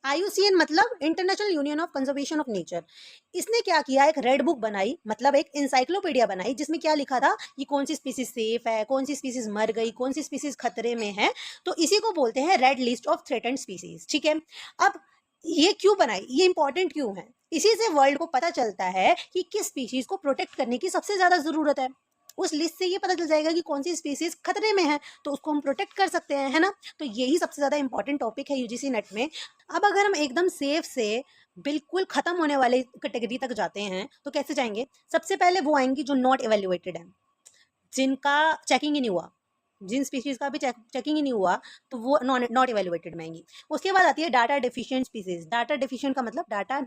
IUCN मतलब international union of conservation of nature. इसने क्या किया, एक रेड बुक बनाई, मतलब एक इंसाइक्लोपीडिया बनाई, जिसमें क्या लिखा था कि कौन सी स्पीसीज सेफ है, कौन सी स्पीसीज मर गई, कौन सी स्पीसीज खतरे में है। तो इसी को बोलते हैं red list of threatened species. ठीक है, अब ये क्यों बनाई, ये इंपॉर्टेंट क्यों है? इसी से वर्ल्ड को पता चलता है कि किस स्पीशीज को प्रोटेक्ट करने की सबसे ज्यादा जरूरत है। उस लिस्ट से ये पता चल जाएगा कि कौन सी स्पीसीज खतरे में है, तो उसको हम प्रोटेक्ट कर सकते हैं, है ना। तो यही सबसे ज्यादा इंपॉर्टेंट टॉपिक है यूजीसी नेट में। अब अगर हम एकदम सेफ से बिल्कुल खत्म होने वाले कैटेगरी तक जाते हैं तो कैसे जाएंगे? सबसे पहले वो आएंगी जो नॉट इवेल्युएटेड है, जिनका चेकिंग ही नहीं हुआ, जिन स्पीशीज का भी चेकिंग ही नहीं हुआ, तो वो नॉट इवेल्युएटेड में आएंगी। उसके बाद आती है data deficient species. Data deficient का मतलब डाटा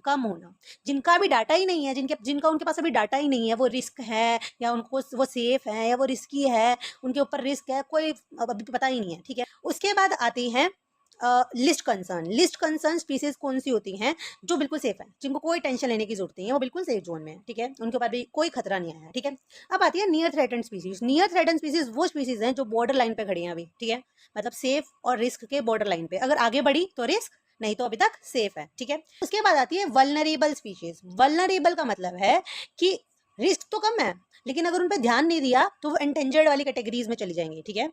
कम होना, जिनका भी डाटा ही नहीं है, जिनका उनके पास अभी डाटा ही नहीं है, वो रिस्क है या उनको वो सेफ है या वो रिस्की है, उनके ऊपर रिस्क है, कोई अभी पता ही नहीं है। ठीक है, उसके बाद आती है list concern. List concern species कौन सी होती हैं? जो बिल्कुल सेफ है, जिनको कोई टेंशन लेने की जरूरत नहीं है, वो बिल्कुल सेफ जोन में है। ठीक है, उनके ऊपर भी कोई खतरा नहीं आया। ठीक है, अब आती है near threatened species. Near threatened species वो स्पीसीज हैं जो बॉर्डर लाइन पे खड़ी हैं अभी। ठीक है, मतलब सेफ और रिस्क के बॉर्डर लाइन पे, अगर आगे बढ़ी तो रिस्क, नहीं तो अभी तक सेफ है। ठीक है, उसके बाद आती है वल्नरेबल स्पीशीज। वल्नरेबल का मतलब है कि रिस्क तो कम है, लेकिन अगर उन पर ध्यान नहीं दिया तो वो एंडेंजर्ड वाली कैटेगरीज में चली जाएंगी। ठीक है,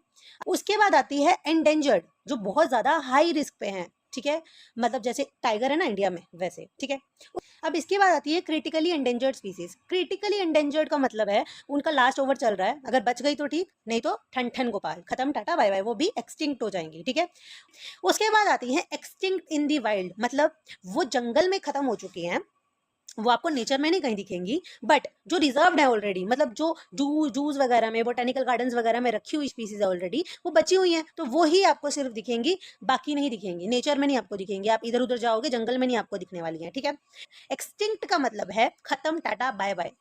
उसके बाद आती है एंडेंजर्ड, जो बहुत ज्यादा हाई रिस्क पे हैं। ठीक है, मतलब जैसे टाइगर है ना इंडिया में, वैसे। ठीक है, अब इसके बाद आती है critically endangered species. Critically endangered का मतलब है उनका लास्ट ओवर चल रहा है, अगर बच गई तो ठीक, नहीं तो ठन ठन गोपाल, खत्म, टाटा बाय बाय, वो भी एक्सटिंक्ट हो जाएंगी। ठीक है, उसके बाद आती है एक्सटिंक्ट इन दी वाइल्ड, मतलब वो जंगल में खत्म हो चुकी हैं, वो आपको नेचर में नहीं कहीं दिखेंगी, बट जो रिजर्व्ड है ऑलरेडी, मतलब जो जूज वगैरह में, बोटेनिकल गार्डन्स वगैरह में रखी हुई स्पीसीज है ऑलरेडी, वो बची हुई हैं, तो वो ही आपको सिर्फ दिखेंगी, बाकी नहीं दिखेंगी, नेचर में नहीं आपको दिखेंगी। आप इधर उधर जाओगे जंगल में नहीं आपको दिखने वाली है। ठीक है, एक्सटिंक्ट का मतलब है खत्म, टाटा बाय बाय,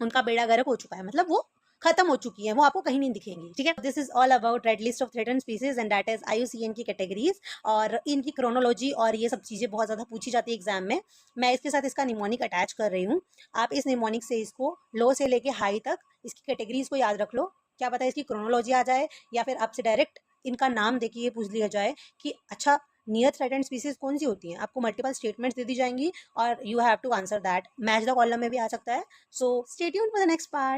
उनका बेड़ा गर्क हो चुका है, मतलब वो खत्म हो चुकी है, वो आपको कहीं नहीं दिखेंगी। ठीक है, this is all about red list of threaten species and that is IUCN की कैटेगरीज और इनकी क्रोनोलॉजी, और ये सब चीजें बहुत ज्यादा पूछी जाती है एग्जाम में। मैं इसके साथ इसका निमोनिक अटैच कर रही हूँ। आप इस निमोनिक से इसको लो से लेके हाई तक इसकी कैटेगरीज को याद रख लो, क्या पता इसकी क्रोनोलॉजी आ जाए, या फिर आपसे डायरेक्ट इनका नाम देके ये पूछ लिया जाए कि अच्छा नियर थ्रेटेंड स्पीसीज कौन सी होती हैं। आपको मल्टीपल स्टेटमेंट्स दे दी जाएंगी और you have to answer that, match the column में भी आ सकता है। So stay tuned for the next part.